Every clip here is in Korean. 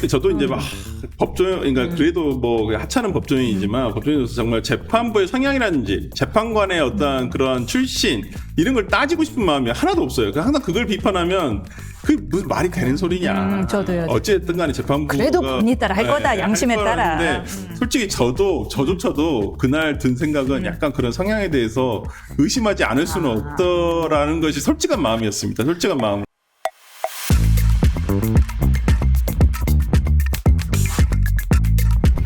저도 이제 막 법조인, 그러니까 그래도 뭐 하찮은 법조인이지만 법조인으로서 정말 재판부의 성향이라든지 재판관의 어떤 그런 출신 이런 걸 따지고 싶은 마음이 하나도 없어요. 항상 그걸 비판하면 그 무슨 말이 되는 소리냐. 저도요. 어쨌든 간에 재판부가 그래도 법리 따라 할 거다. 양심에 따라. 근데 솔직히 저조차도 그날 든 생각은 약간 그런 성향에 대해서 의심하지 않을 수는 없더라는 것이 솔직한 마음이었습니다. 솔직한 마음.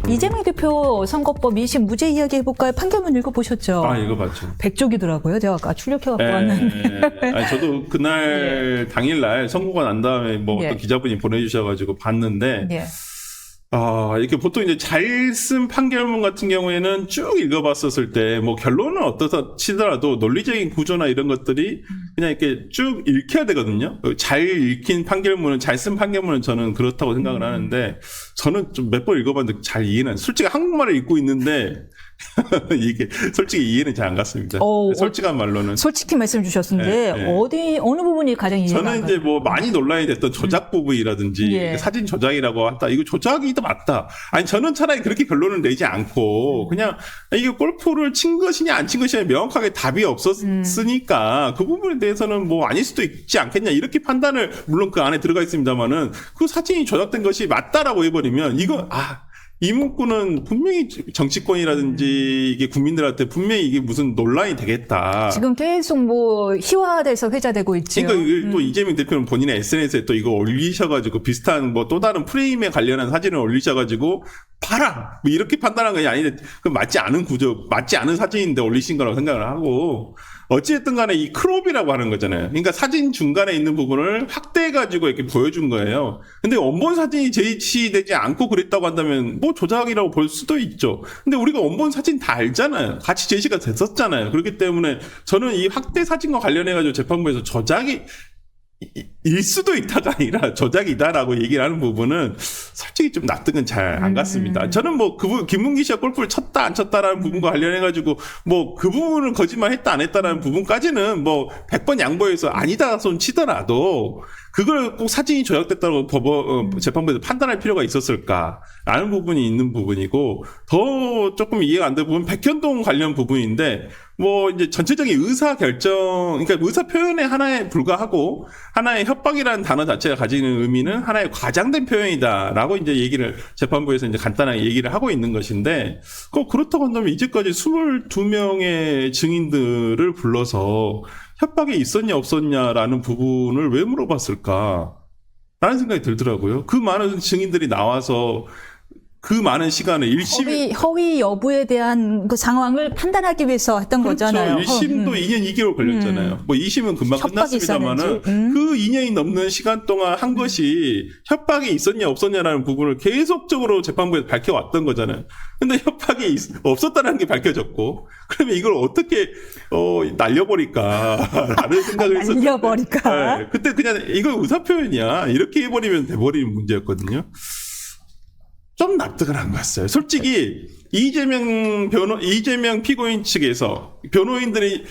이재명 대표 선거법 2심 무죄 이야기 해볼까요? 판결문 읽어보셨죠? 아, 읽어봤죠. 100쪽이더라고요. 제가 아까 출력해갖고 왔는데. 아니, 저도 그날 당일날 선고가 난 다음에 뭐 어떤 기자분이 보내주셔가지고 봤는데 이렇게 보통 이제 잘 쓴 판결문 같은 경우에는 쭉 읽어봤었을 때 뭐 결론은 어떠서 치더라도 논리적인 구조나 이런 것들이 그냥 이렇게 쭉 읽혀야 되거든요. 잘 읽힌 판결문은, 잘 쓴 판결문은 저는 그렇다고 생각을 하는데 저는 좀 몇 번 읽어봤는데 잘 이해는, 솔직히 한국말을 읽고 있는데 이게 솔직히 이해는 잘 안 갔습니다. 솔직한 말로는. 솔직히 말씀 주셨는데 어느 부분이 가장 이해가 안 가요? 저는 이제 뭐 많이 논란이 됐던 조작 부분이라든지 사진 조작이라고 한다. 이거 조작이 더 맞다. 아니 저는 차라리 그렇게 결론을 내지 않고 그냥 이게 골프를 친 것이냐 안 친 것이냐 명확하게 답이 없었으니까 그 부분에 대해서는 뭐 아닐 수도 있지 않겠냐 이렇게 판단을, 물론 그 안에 들어가 있습니다만은 그 사진이 조작된 것이 맞다라고 해버리면 이거 이 문구는 분명히 정치권이라든지 이게 국민들한테 분명히 이게 무슨 논란이 되겠다. 지금 계속 뭐 희화돼서 회자되고 있죠. 그러니까 또 이재명 대표는 본인의 SNS에 또 이거 올리셔가지고 비슷한 뭐 또 다른 프레임에 관련한 사진을 올리셔가지고 봐라! 뭐 이렇게 판단한 것이 아닌데 그 맞지 않은 구조, 맞지 않은 사진인데 올리신 거라고 생각을 하고 어찌됐든 간에 이 크롭이라고 하는 거잖아요. 그러니까 사진 중간에 있는 부분을 확대해가지고 이렇게 보여준 거예요. 근데 원본 사진이 제시되지 않고 그랬다고 한다면 뭐 조작이라고 볼 수도 있죠. 근데 우리가 원본 사진 다 알잖아요. 같이 제시가 됐었잖아요. 그렇기 때문에 저는 이 확대 사진과 관련해가지고 재판부에서 조작이 일 수도 있다가 아니라 조작이다라고 얘기를 하는 부분은 솔직히 좀 납득은 잘 안 갔습니다. 저는 뭐 김문기 씨가 골프를 쳤다 안 쳤다라는 부분과 관련해가지고 뭐 그 부분은 거짓말 했다 안 했다라는 부분까지는 뭐 100번 양보해서 아니다 손 치더라도 그걸 꼭 사진이 조작됐다고 재판부에서 판단할 필요가 있었을까라는 부분이 있는 부분이고, 더 조금 이해가 안 되는 부분은 백현동 관련 부분인데 뭐 이제 전체적인 의사 결정, 그러니까 의사 표현의 하나에 불과하고 하나의 협박이라는 단어 자체가 가지는 의미는 하나의 과장된 표현이다라고 이제 얘기를 재판부에서 이제 간단하게 얘기를 하고 있는 것인데, 그렇다고 한다면 이제까지 22명의 증인들을 불러서 협박이 있었냐 없었냐라는 부분을 왜 물어봤을까? 라는 생각이 들더라고요. 그 많은 증인들이 나와서 그 많은 시간을 1심 허위 여부에 대한 그 상황을 판단하기 위해서 했던 거잖아요. 1심도 2년 2개월 걸렸잖아요. 뭐 2심은 금방 끝났습니다만은 그 2년이 넘는 시간 동안 한 것이 협박이 있었냐 없었냐라는 부분을 계속적으로 재판부에서 밝혀왔던 거잖아요. 근데 협박이 없었다는 게 밝혀졌고, 그러면 이걸 어떻게 날려버릴까라는 생각을 했었어요. 날려버릴까? 네, 그때 그냥 이거 의사표현이야 이렇게 해버리면 돼버리는 문제였거든요. 좀 납득을 안 갔어요. 솔직히 이재명 피고인 측에서 변호인들이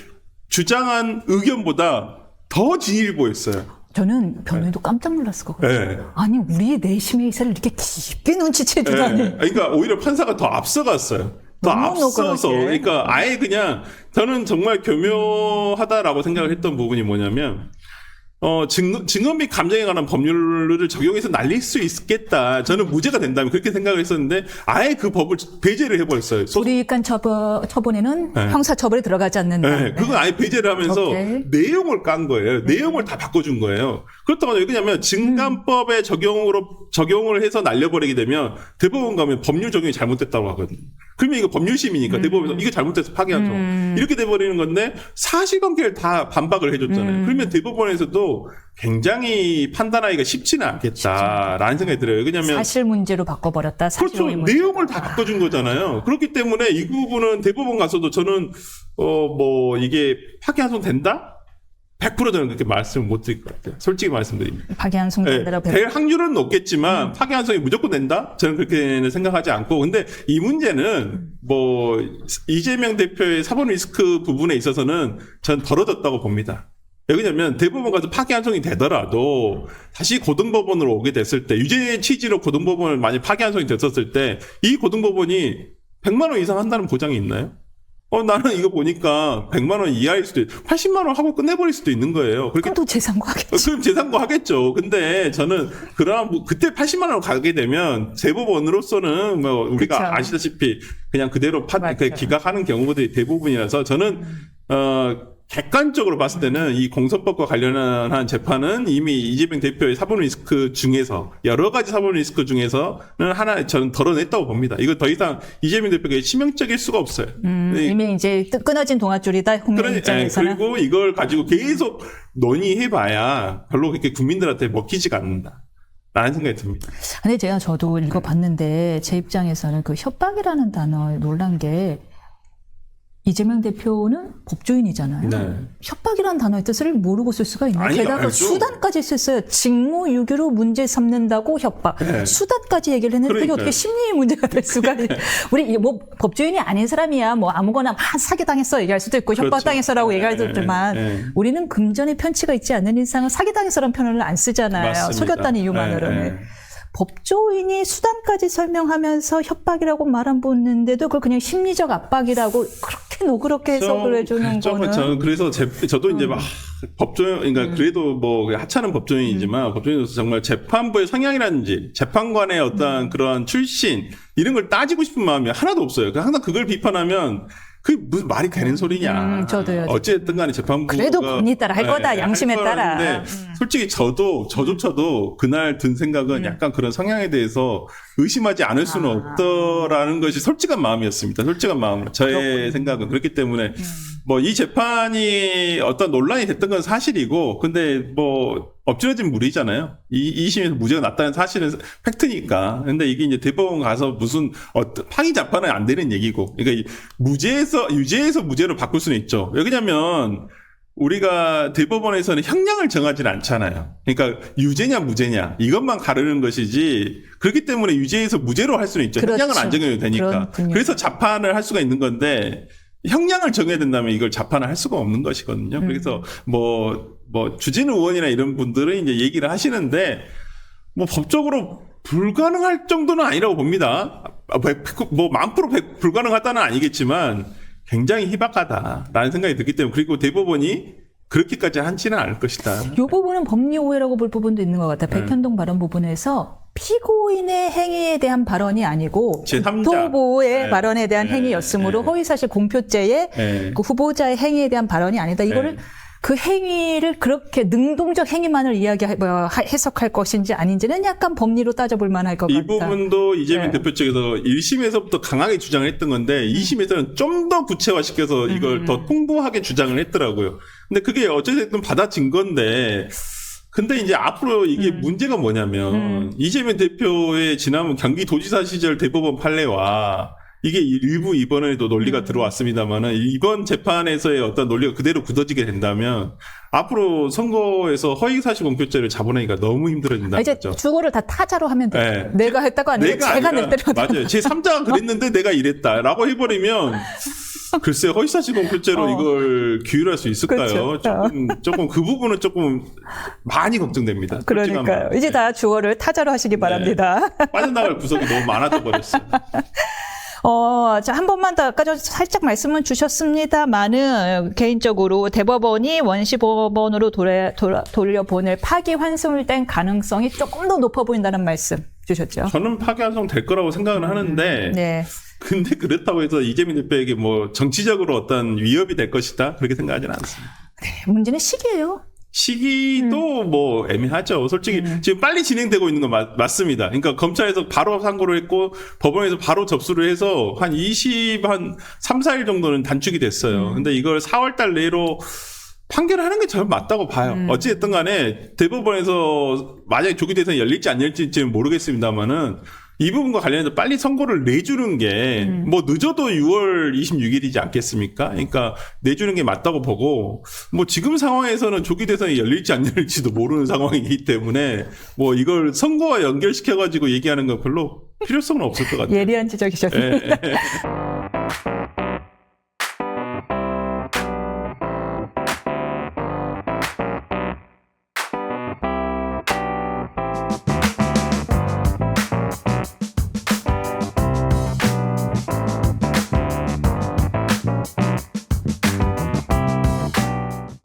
주장한 의견보다 더 진위를 보였어요. 저는 변호인도 깜짝 놀랐을 것 같아요. 아니 우리 내심의 의사를 이렇게 깊게 눈치채주다니. 그러니까 오히려 판사가 더 앞서갔어요. 더 앞서서, 그러니까 아예 그냥 저는 정말 교묘하다라고 생각을 했던 부분이 뭐냐면, 증언 및 감정에 관한 법률을 적용해서 날릴 수 있겠다. 저는 무죄가 된다면 그렇게 생각을 했었는데 아예 그 법을 배제를 해버렸어요. 불이익한 처분에는 형사처벌에 들어가지 않는다. 그건 아예 배제를 하면서 내용을 깐 거예요. 내용을 다 바꿔준 거예요. 그렇다고 하면 왜냐하면 증감법의 적용을 해서 날려버리게 되면 대법원 가면 법률 적용이 잘못됐다고 하거든요. 그러면 이거 법률심이니까 대법원에서 이거 잘못돼서 파기환송 이렇게 돼버리는 건데 사실관계를 다 반박을 해줬잖아요. 그러면 대법원에서도 굉장히 판단하기가 쉽지는 않겠다라는 생각이 들어요. 왜냐하면 사실 문제로 바꿔버렸다. 그렇죠. 내용을 다 바꿔준 거잖아요. 그렇기 때문에 이 부분은 대법원 가서도 저는 뭐 이게 파기환송 된다? 100% 저는 그렇게 말씀을 못 드릴 것 같아요. 솔직히 말씀드립니다. 파기환송 된다라고 될 확률은 높겠지만 파기환송이 무조건 된다? 저는 그렇게는 생각하지 않고, 근데 이 문제는 뭐 이재명 대표의 사법 리스크 부분에 있어서는 전 벌어졌다고 봅니다. 왜냐면 대법원 가서 파기환송이 되더라도 다시 고등법원으로 오게 됐을 때 유죄 취지로 고등법원을 만약 파기환송이 됐었을 때 이 고등법원이 100만 원 이상 한다는 보장이 있나요? 나는 이거 보니까 100만 원 이하일 수도 있고 80만 원 하고 끝내버릴 수도 있는 거예요. 그렇게 그럼 또 재상고하겠지. 그럼 재상고 하겠죠. 근데 저는 그때 80만 원으로 가게 되면 대법원으로서는 뭐 우리가 그쵸. 아시다시피 그냥 그대로 맞죠. 기각하는 경우들이 대부분이라서 저는 객관적으로 봤을 때는 이 공선법과 관련한 재판은 이미 이재명 대표의 사법 리스크 중에서 여러 가지 사법 리스크 중에서는 하나 저는 덜어냈다고 봅니다. 이거 더 이상 이재명 대표에게 치명적일 수가 없어요. 이미 이제 끊어진 동아줄이다. 국민 입장에서는. 그리고 이걸 가지고 계속 논의해봐야 별로 그렇게 국민들한테 먹히지가 않는다. 라는 생각이 듭니다. 근데 저도 읽어봤는데 제 입장에서는 그 협박이라는 단어에 놀란 게 이재명 대표는 법조인이잖아요. 네. 협박이라는 단어의 뜻을 모르고 쓸 수가 있나요? 아니, 게다가 알죠. 수단까지 썼어요. 직무유기로 문제 삼는다고 협박. 네. 수단까지 얘기를 했는데 그게 그러니까요. 어떻게 심리의 문제가 될 수가 우리 뭐 법조인이 아닌 사람이야 뭐 아무거나 막 사기당했어 얘기할 수도 있고 그렇죠. 협박당했어라고 얘기할 수도 네, 있지만 네. 우리는 금전의 편치가 있지 않는 이상은 사기당했어라는 표현을 안 쓰잖아요. 맞습니다. 속였다는 이유만으로는. 네, 네. 법조인이 수단까지 설명하면서 협박이라고 말 안 붙는데도 그걸 그냥 심리적 압박이라고 그렇게 노그렇게 해석을 해주는 거는. 저는 그래서 저도 이제 막 법조인, 그러니까 그래도 뭐 하찮은 법조인이지만 법조인으로서 정말 재판부의 성향이라든지 재판관의 어떤 그런 출신 이런 걸 따지고 싶은 마음이 하나도 없어요. 항상 그걸 비판하면 그게 무슨 말이 되는 소리냐. 저도요. 어쨌든 간에 재판부가. 그래도 법리 따라 할 거다. 양심에 따라. 근데 솔직히 저조차도 그날 든 생각은 약간 그런 성향에 대해서 의심하지 않을 수는 없더라는 것이 솔직한 마음이었습니다. 솔직한 마음으로. 저의 생각은. 그렇기 때문에 뭐 이 재판이 어떤 논란이 됐던 건 사실이고 근데 뭐 엎질러진 물이잖아요. 이 2심에서 무죄가 났다는 사실은 팩트니까. 근데 이게 이제 대법원 가서 무슨 파기 재판은 안 되는 얘기고. 그러니까 유죄에서 무죄로 바꿀 수는 있죠. 왜냐면 우리가 대법원에서는 형량을 정하지는 않잖아요. 그러니까 유죄냐 무죄냐 이것만 가르는 것이지 그렇기 때문에 유죄에서 무죄로 할 수는 있죠. 그렇죠. 형량을 안 정해도 되니까. 그렇군요. 그래서 자판을 할 수가 있는 건데 형량을 정해야 된다면 이걸 자판을 할 수가 없는 것이거든요. 그래서 뭐 주진우 의원이나 이런 분들은 이제 얘기를 하시는데 뭐 법적으로 불가능할 정도는 아니라고 봅니다. 뭐 1000% 불가능하다는 아니겠지만 굉장히 희박하다라는 생각이 들기 때문에 그리고 대법원이 그렇게까지 하지는 않을 것이다. 이 부분은 법리 오해라고 볼 부분도 있는 것 같아요. 백현동 발언 부분에서 피고인의 행위에 대한 발언이 아니고 제3자. 후보의 발언에 대한 행위였으므로 허위사실 공표죄의 그 후보자의 행위에 대한 발언이 아니다. 이거를 그 행위를 그렇게 능동적 행위만을 해석할 것인지 아닌지는 약간 법리로 따져볼 만할 것 같다. 이 부분도 이재명 대표 측에서 1심에서부터 강하게 주장을 했던 건데 2심에서는 좀 더 구체화시켜서 이걸 더 통보하게 주장을 했더라고요. 근데 그게 어쨌든 받아진 건데 근데 이제 앞으로 이게 문제가 뭐냐면 이재명 대표의 지난번 경기도지사 시절 대법원 판례와 이게 일부 이번에도 논리가 들어왔습니다만은 이번 재판에서의 어떤 논리가 그대로 굳어지게 된다면 앞으로 선거에서 허위사실 공표죄를 잡아내기가 너무 힘들어진다는 이제 거죠. 주거를 다 타자로 하면 돼. 네. 내가 했다고 아니고 제가 낼 대로. 맞아요. 제 3자가 그랬는데 내가 이랬다라고 해버리면 글쎄 허위사실 공표죄로 이걸 규율할 수 있을까요? 그렇죠. 조금 그 부분은 조금 많이 걱정됩니다. 그러니까요. 이제 다 주어를 타자로 하시기 바랍니다. 빠져나갈 구석이 너무 많아져 버렸어요. 자, 한 번만 더 아까 저 살짝 말씀을 주셨습니다만은 개인적으로 대법원이 원시법원으로 돌려보낼 파기환송된 가능성이 조금 더 높아 보인다는 말씀 주셨죠. 저는 파기환송 될 거라고 생각을 하는데 네. 근데 그렇다고 해서 이재명 대표에게 뭐 정치적으로 어떤 위협이 될 것이다 그렇게 생각하지는 않습니다. 문제는 시기예요. 시기도 뭐 애매하죠. 솔직히 지금 빨리 진행되고 있는 건 맞습니다. 그러니까 검찰에서 바로 상고를 했고 법원에서 바로 접수를 해서 한 3, 4일 정도는 단축이 됐어요. 근데 이걸 4월 달 내로 판결을 하는 게 저는 맞다고 봐요. 어찌됐든 간에 대법원에서 만약에 조기 대선이 열릴지 안 열릴지는 모르겠습니다만은 이 부분과 관련해서 빨리 선고를 내주는 게 뭐 늦어도 6월 26일이지 않겠습니까? 그러니까 내주는 게 맞다고 보고 뭐 지금 상황에서는 조기 대선이 열릴지 안 열릴지도 모르는 상황이기 때문에 뭐 이걸 선거와 연결시켜가지고 얘기하는 건 별로 필요성은 없을 것 같아요. 예리한 지적이셨습니다. 예.